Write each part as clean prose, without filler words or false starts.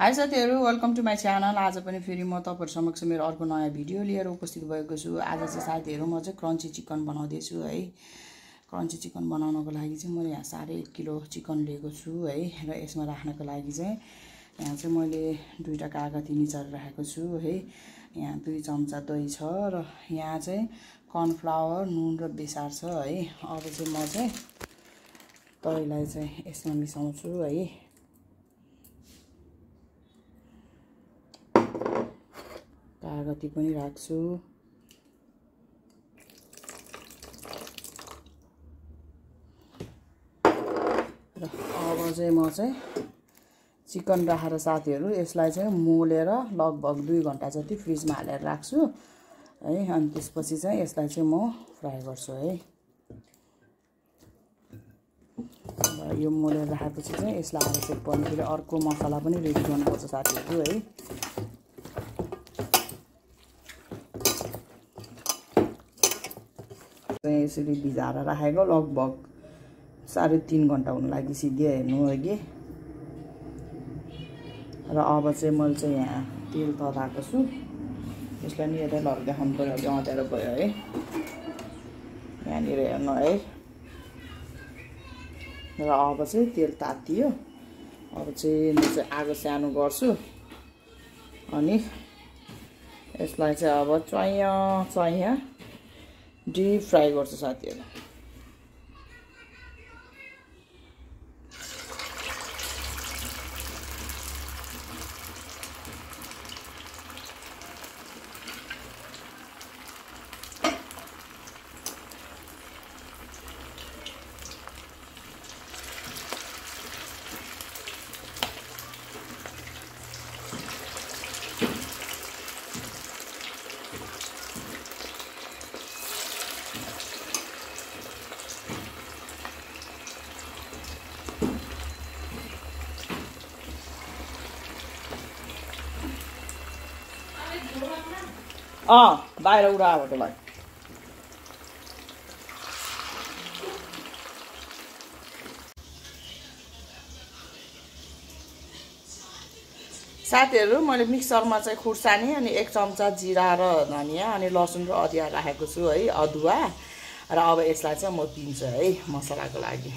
High साथीहरु, welcome to my channel. आज पनि फेरि म तपाईहरु समक्ष मेरो अर्को नयाँ भिडियो लिएर उपस्थित भएको छु। आज चाहिँ साथीहरु म चाहिँ क्रन्ची चिकन बनाउँदै छु है। क्रन्ची चिकन बनाउनको लागि चाहिँ मैले यहाँ 1.5 किलो चिकन लिएको छु है। र यसमा राख्नको लागि चाहिँ यहाँ चाहिँ मैले दुईटा कागती निचार राखेको छु है। यहाँ 2 चम्चा दही छ र यहाँ चाहिँ कर्नफ्लावर, नुन र बेसार छ है। अब चाहिँ म चाहिँ दहीलाई चाहिँ यसमा मिसाउँछु है। कागती पनि राख्छु र अब चाहिँ म चाहिँ चिकन राखेर साथीहरु यसलाई चाहिँ मोलेर लगभग 2 घण्टा जति फ्रिजमा हालेर राख्छु है। अनि त्यसपछि चाहिँ यसलाई चाहिँ म फ्राई गर्छु है। र यो मोलेर राखेपछि चाहिँ यसलाई आवश्यक पर्ने फेरि अर्को मसला पनि रेडी गर्नुपर्छ साथीहरु है। यसरी भिजाएर राखेको लगभग 3.5 घण्टा हुन लागि सिधै हेर्नु अघि। र अब चाहिँ मैले चाहिँ यहाँ तेल तताएको छु। यसलाई नि यतै लर देखाउनु पर्यो, अलि अँध्यारो भयो है। यहाँनिर हेर्नु है। र अब चाहिँ तेल तातियो। अब चाहिँ म चाहिँ आगो सानो गर्छु अनि यसलाई चाहिँ अब चैया डीप फ्राई गर्छु साथीहरु। बाहिर उडायो त्यसलाई। साथीहरु मैले मिक्सरमा चाहिँ खुर्सानी अनि 1 चम्चा जिरा र धनिया अनि लसुन र अदुवा राखेको छु है, अदुवा। र अब यसलाई चाहिँ म पिन्छु है मसलाको लागि।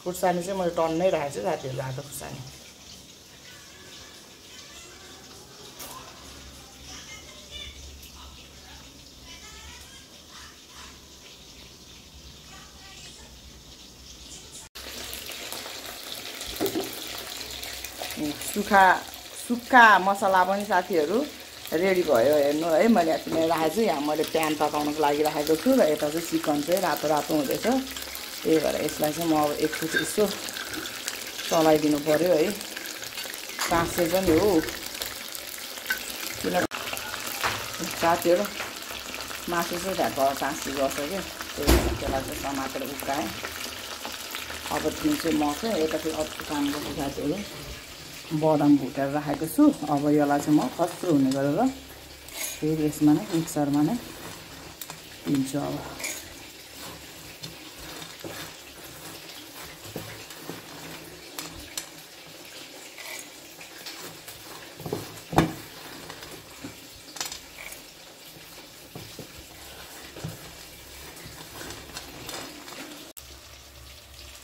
खुर्सानी चाहिँ मैले टन्नै राखेको छु साथीहरु, रातो खुर्सानी। सुक्खा मसला पनि साथीहरु रेडी भयो हेर्नु है। मैले यहाँ राखेको छु। यहाँ मैले प्यान पकाउनको लागि राखेको छु र यता चाहिँ चिकन चाहिँ रातो रातो हुँदैछ। त्यही भएर यसलाई चाहिँ म अब एकचोटि यसो चलाइदिनु पर्यो है। काँसे पनि हो किन साथीहरु, मासु चाहिँ त्यहाँ काँसी गर्छ क्या। त्यसलाई चाहिँ टमाटर उकाएँ। अब दिन चाहिँ म चाहिँ यता चाहिँ अर्को काम गर्छु साथीहरु। बदाम भुटेर राखेको छु। अब यसलाई चाहिँ म खस्रो हुने गरेर फेरि यसमा नै मिक्सरमा नै पिन्छु। अब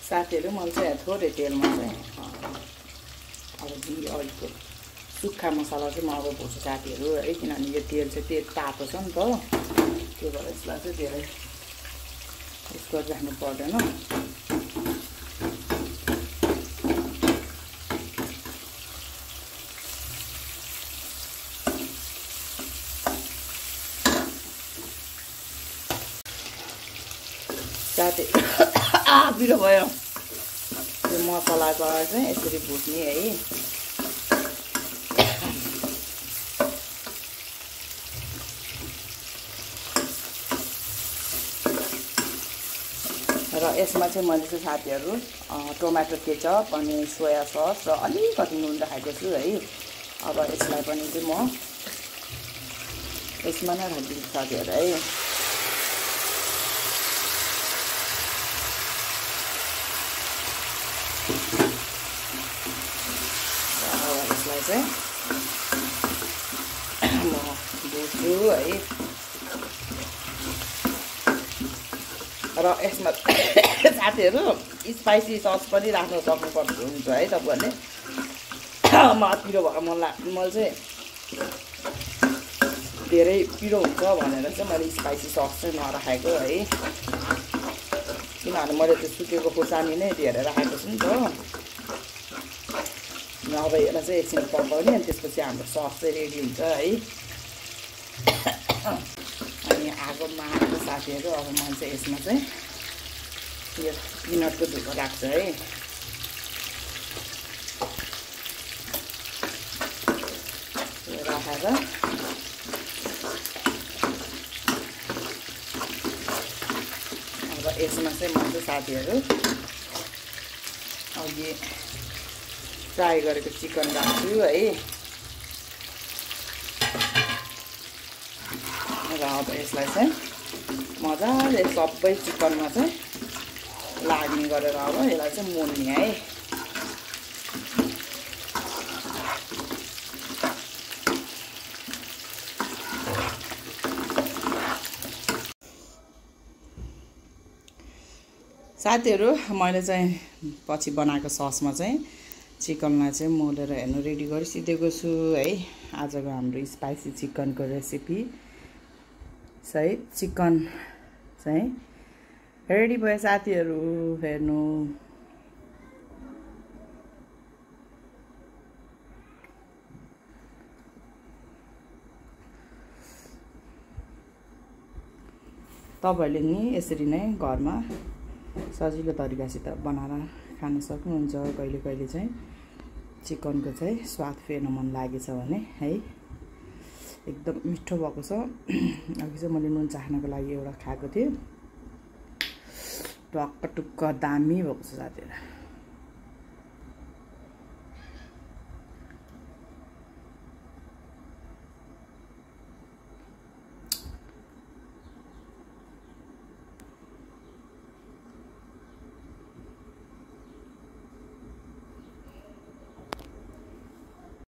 साथीहरु मैले चाहिँ थोरै तेलमा चाहिँ अलिकति सुक्खा मसला चाहिँ म अब भुट्छु साथीहरु है। किनभने यो तेल चाहिँ तेल तातो छ नि त। त्यो भएर यसलाई चाहिँ धेरै यसको राख्नु पर्दैन। साथी बिरो भयो। यो मसलाको चाहिँ यसरी भुट्ने है। र यसमा चाहिँ मैले चाहिँ साथीहरु टोमेटो केचप अनि सोया सस र अलिकति नुन राखेको छु है। अब यसलाई पनि चाहिँ म यसमा नै राखिदिन्छु साथीहरु है। चाहिँ म धुछु है। र यसमा साथीहरू स्पाइसी सस पनि राख्न सक्नुपर्छ हुन्छ है तपाईँहरूले। म पिरो भएको मलाई चाहिँ धेरै पिरो हुन्छ भनेर चाहिँ मैले स्पाइसी सस चाहिँ नराखेको है, किनभने मैले त्यो सुकेको खुर्सानी नै धेरै राखेको छु नि त। अब यसलाई चाहिँ एकछिन पकाउने अनि त्यसपछि हाम्रो सस चाहिँ रेडी हुन्छ है। अनि आगोमा आएको साथीहरू अब मैले चाहिँ यसमा चाहिँ यो पिनटको धुलो राख्छु है। यो राखेर अब यसमा चाहिँ म चाहिँ साथीहरू अघि फ्राई गरेको चिकन राख्छु है। र अब यसलाई चाहिँ मजाले सबै चिकनमा चाहिँ लाग्ने गरेर अब यसलाई चाहिँ मोल्ने है। साथीहरू मैले चाहिँ पछि बनाएको ससमा चाहिँ चिकनलाई चाहिँ मोलेर हेर्नु रेडी गरिसकेको छु है। आजको हाम्रो स्पाइसी चिकनको रेसिपी सहित चिकन चाहिँ रेडी भयो साथीहरू, हेर्नु। तपाईहरुले नि यसरी नै घरमा सजिलो तरिकासित बनाएर खान सक्नुहुन्छ। कहिले कहिले चाहिँ चिकनको चाहिँ स्वाद फेर्न मन लागेछ भने है। एकदम मिठो भएको छ। अघि चाहिँ मैले नुन चाख्नको लागि एउटा खाएको थिएँ, टक्क टुक्क दामी भएको छ साथीहरु।